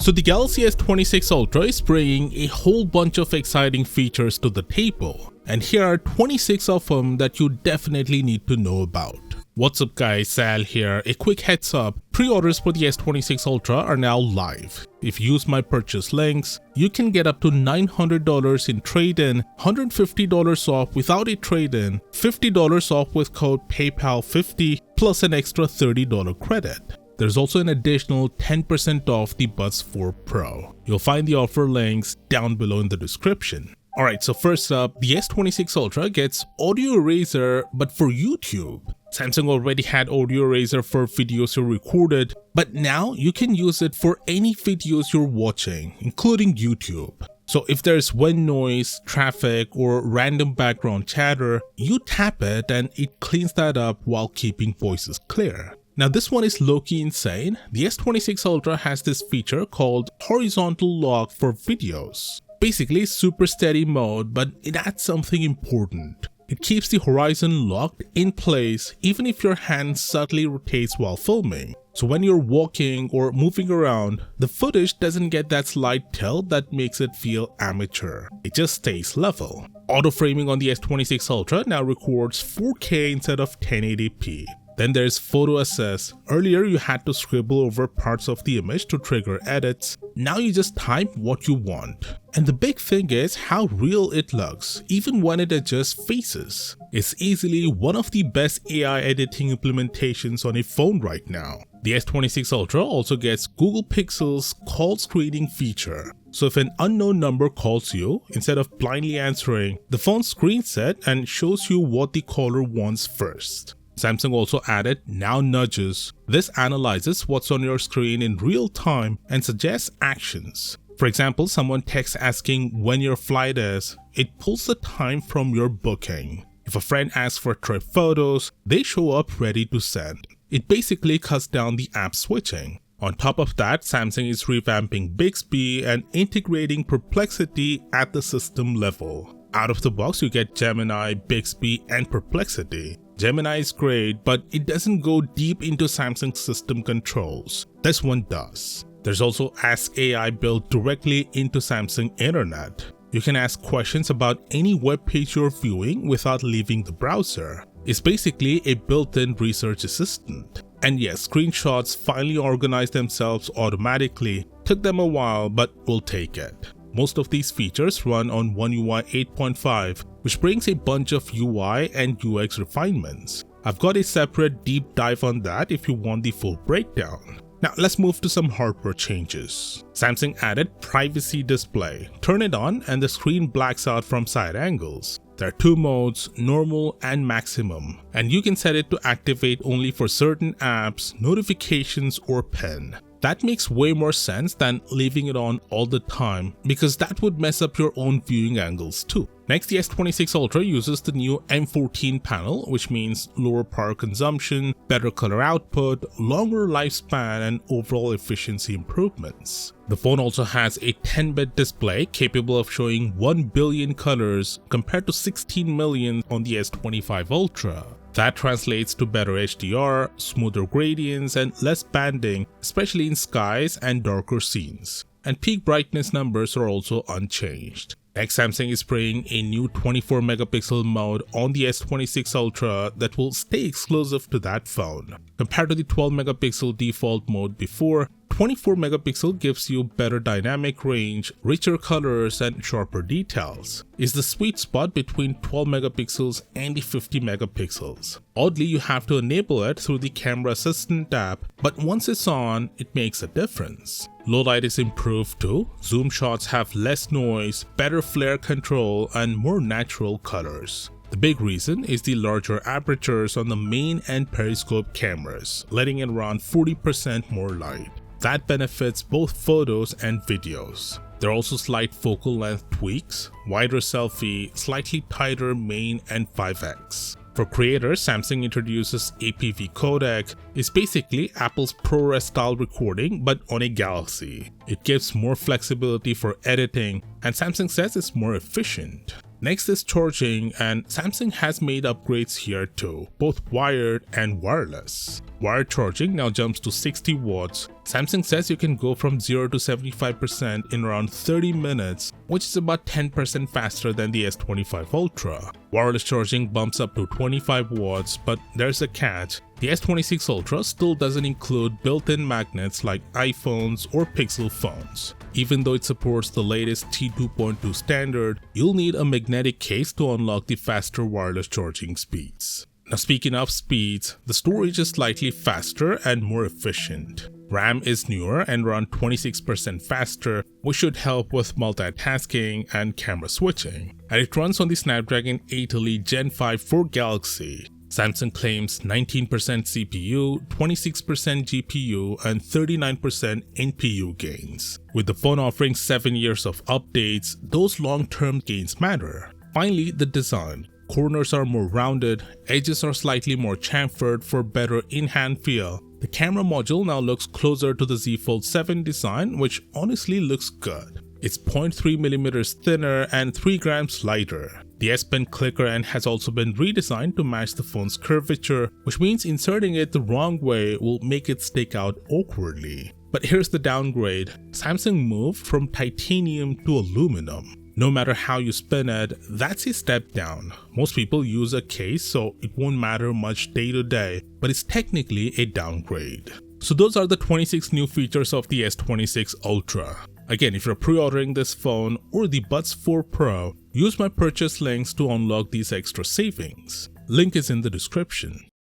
So the Galaxy S26 Ultra is bringing a whole bunch of exciting features to the table, and here are 26 of them that you definitely need to know about. What's up guys, Sal here. A quick heads up, pre-orders for the S26 Ultra are now live. If you use my purchase links, you can get up to $900 in trade-in, $150 off without a trade-in, $50 off with code PayPal50, plus an extra $30 credit. There's also an additional 10% off the Buds 4 Pro. You'll find the offer links down below in the description. Alright, so first up, the S26 Ultra gets audio eraser but for YouTube. Samsung already had audio eraser for videos you recorded, but now you can use it for any videos you're watching, including YouTube. So if there's wind noise, traffic, or random background chatter, you tap it and it cleans that up while keeping voices clear. Now this one is low-key insane. The S26 Ultra has this feature called horizontal lock for videos. Basically super steady mode, but it adds something important. It keeps the horizon locked in place even if your hand subtly rotates while filming. So when you're walking or moving around, the footage doesn't get that slight tilt that makes it feel amateur. It just stays level. Auto framing on the S26 Ultra now records 4K instead of 1080p. Then there's photo assess. Earlier you had to scribble over parts of the image to trigger edits. Now you just type what you want. And the big thing is how real it looks, even when it adjusts faces. It's easily one of the best AI editing implementations on a phone right now. The S26 Ultra also gets Google Pixel's call screening feature. So if an unknown number calls you, instead of blindly answering, the phone screens it and shows you what the caller wants first. Samsung also added Now Nudges. This analyzes what's on your screen in real time and suggests actions. For example, someone texts asking when your flight is, it pulls the time from your booking. If a friend asks for trip photos, they show up ready to send. It basically cuts down the app switching. On top of that, Samsung is revamping Bixby and integrating Perplexity at the system level. Out of the box, you get Gemini, Bixby, and Perplexity. Gemini is great, but it doesn't go deep into Samsung's system controls. This one does. There's also Ask AI built directly into Samsung Internet. You can ask questions about any web page you're viewing without leaving the browser. It's basically a built-in research assistant. And yes, screenshots finally organize themselves automatically. Took them a while, but we'll take it. Most of these features run on One UI 8.5, which brings a bunch of UI and UX refinements. I've got a separate deep dive on that if you want the full breakdown. Now let's move to some hardware changes. Samsung added Privacy Display. Turn it on and the screen blacks out from side angles. There are two modes, normal and maximum, and you can set it to activate only for certain apps, notifications, or pen. That makes way more sense than leaving it on all the time because that would mess up your own viewing angles too. Next, the S26 Ultra uses the new M14 panel, which means lower power consumption, better color output, longer lifespan, and overall efficiency improvements. The phone also has a 10-bit display capable of showing 1 billion colors compared to 16 million on the S25 Ultra. That translates to better HDR, smoother gradients, and less banding, especially in skies and darker scenes. And peak brightness numbers are also unchanged. Next, Samsung is bringing a new 24 megapixel mode on the S26 Ultra that will stay exclusive to that phone. Compared to the 12 megapixel default mode before, 24 megapixel gives you better dynamic range, richer colors, and sharper details. It's the sweet spot between 12 megapixels and the 50 megapixels. Oddly, you have to enable it through the camera assistant app, but once it's on, it makes a difference. Low light is improved too. Zoom shots have less noise, better flare control, and more natural colors. The big reason is the larger apertures on the main and periscope cameras, letting in around 40% more light. That benefits both photos and videos. There are also slight focal length tweaks, wider selfie, slightly tighter main, and 5x. For creators, Samsung introduces APV codec. It's basically Apple's ProRes style recording but on a Galaxy. It gives more flexibility for editing, and Samsung says it's more efficient. Next is charging, and Samsung has made upgrades here too, both wired and wireless. Wired charging now jumps to 60 watts. Samsung says you can go from 0 to 75% in around 30 minutes, which is about 10% faster than the S25 Ultra. Wireless charging bumps up to 25 watts, but there's a catch. The S26 Ultra still doesn't include built-in magnets like iPhones or Pixel phones. Even though it supports the latest T2.2 standard, you'll need a magnetic case to unlock the faster wireless charging speeds. Now speaking of speeds, the storage is slightly faster and more efficient. RAM is newer and around 26% faster, which should help with multitasking and camera switching. And it runs on the Snapdragon 8 Elite Gen 5 for Galaxy. Samsung claims 19% CPU, 26% GPU, and 39% NPU gains. With the phone offering 7 years of updates, those long-term gains matter. Finally, the design. Corners are more rounded, edges are slightly more chamfered for better in-hand feel. The camera module now looks closer to the Z Fold 7 design, which honestly looks good. It's 0.3mm thinner and 3 grams lighter. The S Pen clicker end has also been redesigned to match the phone's curvature, which means inserting it the wrong way will make it stick out awkwardly. But here's the downgrade. Samsung moved from titanium to aluminum. No matter how you spin it, that's a step down. Most people use a case, so it won't matter much day to day, but it's technically a downgrade. So those are the 26 new features of the S26 Ultra. Again, if you're pre-ordering this phone or the Buds 4 Pro, use my purchase links to unlock these extra savings. Link is in the description.